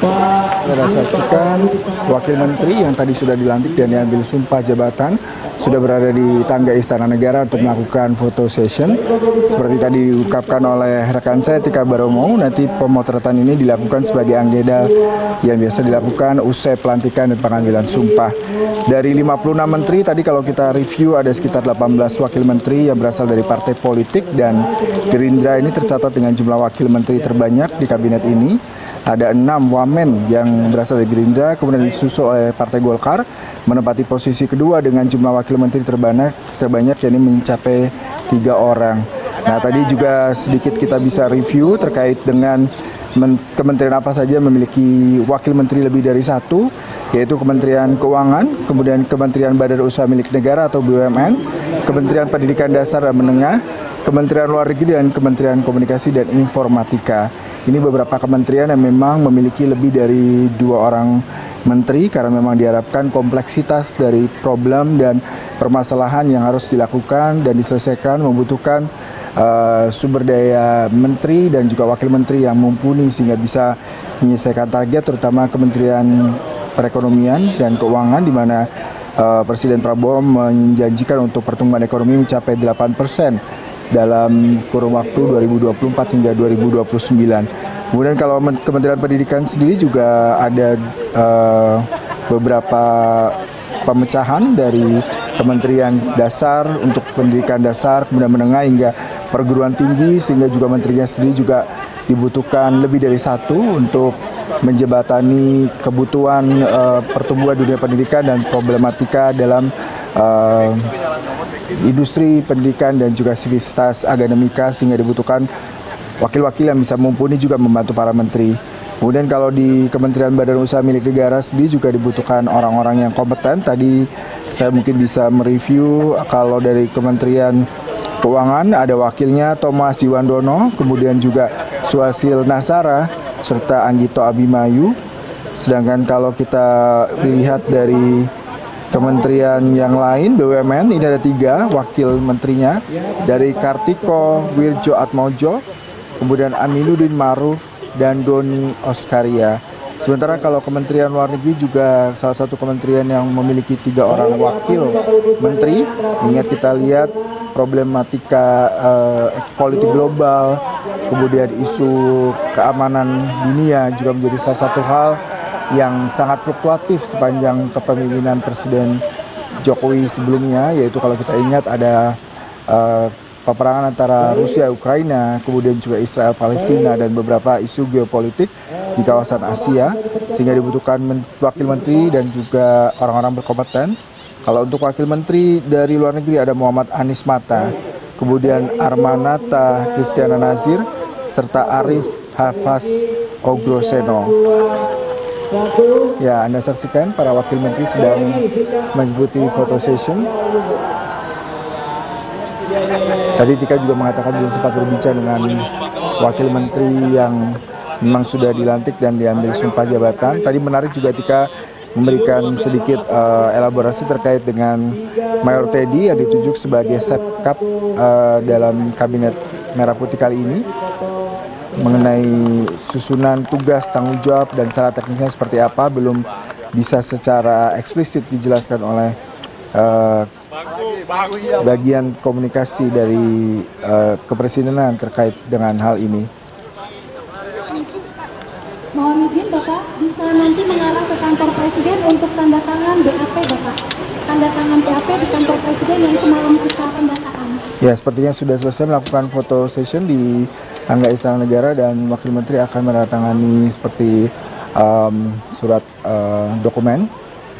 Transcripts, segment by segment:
Kita saksikan Wakil Menteri yang tadi sudah dilantik dan diambil sumpah jabatan sudah berada di tangga Istana Negara untuk melakukan foto session. Seperti tadi diungkapkan oleh rekan saya Tika Baromo, nanti pemotretan ini dilakukan sebagai agenda yang biasa dilakukan usai pelantikan dan pengambilan sumpah. Dari 56 menteri tadi kalau kita review ada sekitar 18 wakil menteri yang berasal dari partai politik, dan Gerindra ini tercatat dengan jumlah wakil menteri terbanyak di kabinet ini. Ada 6 wamen yang berasal dari Gerindra, kemudian disusul oleh Partai Golkar menempati posisi kedua dengan jumlah wakil menteri terbanyak yakni mencapai 3 orang. Nah, tadi juga sedikit kita bisa review terkait dengan kementerian apa saja memiliki wakil menteri lebih dari satu, yaitu Kementerian Keuangan, kemudian Kementerian Badan Usaha Milik Negara atau BUMN, Kementerian Pendidikan Dasar dan Menengah, Kementerian Luar Negeri, dan Kementerian Komunikasi dan Informatika. Ini beberapa kementerian yang memang memiliki lebih dari 2 orang menteri karena memang diharapkan kompleksitas dari problem dan permasalahan yang harus dilakukan dan diselesaikan membutuhkan sumber daya menteri dan juga wakil menteri yang mumpuni sehingga bisa menyelesaikan target, terutama Kementerian Perekonomian dan Keuangan, di mana Presiden Prabowo menjanjikan untuk pertumbuhan ekonomi mencapai 8% dalam kurun waktu 2024 hingga 2029. Kemudian kalau Kementerian Pendidikan sendiri juga ada beberapa pemecahan dari Kementerian Dasar untuk pendidikan dasar, kemudian menengah hingga perguruan tinggi, sehingga juga menterinya sendiri juga dibutuhkan lebih dari satu untuk menjembatani kebutuhan pertumbuhan dunia pendidikan dan problematika dalam industri pendidikan dan juga sivitas akademika, sehingga dibutuhkan wakil-wakil yang bisa mumpuni juga membantu para menteri. Kemudian kalau di Kementerian Badan Usaha Milik Negara sendiri juga dibutuhkan orang-orang yang kompeten. Tadi saya mungkin bisa mereview kalau dari Kementerian Keuangan ada wakilnya Thomas Jiwandono, kemudian juga Suhasil Nasara serta Anggito Abimayu. Sedangkan kalau kita lihat dari kementerian yang lain, BUMN, ini ada 3 wakil menterinya, dari Kartiko Wirjoatmojo, kemudian Aminuddin Ma'ruf, dan Doni Oskaria. Sementara kalau Kementerian Luar Negeri juga salah satu kementerian yang memiliki 3 orang wakil menteri. Ingat kita lihat problematika politik global, kemudian isu keamanan dunia juga menjadi salah satu hal yang sangat fluktuatif sepanjang kepemimpinan Presiden Jokowi sebelumnya, yaitu kalau kita ingat ada peperangan antara Rusia Ukraina, kemudian juga Israel Palestina, dan beberapa isu geopolitik di kawasan Asia, sehingga dibutuhkan wakil menteri dan juga orang-orang berkompeten. Kalau untuk wakil menteri dari luar negeri ada Muhammad Anies Mata, kemudian Armanata Kristiana Nazir, serta Arif Hafaz Ogroseno. Ya, Anda saksikan para wakil menteri sedang mengikuti photo session. Tadi Tika juga mengatakan belum sempat berbincang dengan wakil menteri yang memang sudah dilantik dan diambil sumpah jabatan. Tadi menarik juga Tika memberikan sedikit elaborasi terkait dengan Mayor Teddy yang ditunjuk sebagai Sekap dalam kabinet Merah Putih kali ini, mengenai susunan tugas, tanggung jawab, dan syarat teknisnya seperti apa belum bisa secara eksplisit dijelaskan oleh bagian komunikasi dari kepresidenan terkait dengan hal ini. Mohon izin Bapak, bisa nanti mengarah ke kantor Presiden untuk tanda tangan BAP Bapak. Tanda tangan BAP di kantor Presiden yang semalam kita pendataan. Ya, sepertinya sudah selesai melakukan foto session di tangga Istana Negara, dan Wakil Menteri akan menandatangani seperti surat dokumen.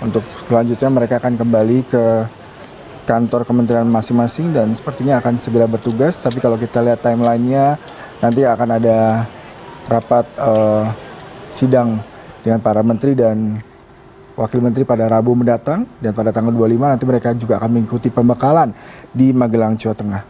Untuk selanjutnya mereka akan kembali ke kantor kementerian masing-masing dan sepertinya akan segera bertugas. Tapi kalau kita lihat timelinenya, nanti akan ada rapat sidang dengan para menteri dan wakil menteri pada Rabu mendatang, dan pada tanggal 25 nanti mereka juga akan mengikuti pembekalan di Magelang, Jawa Tengah.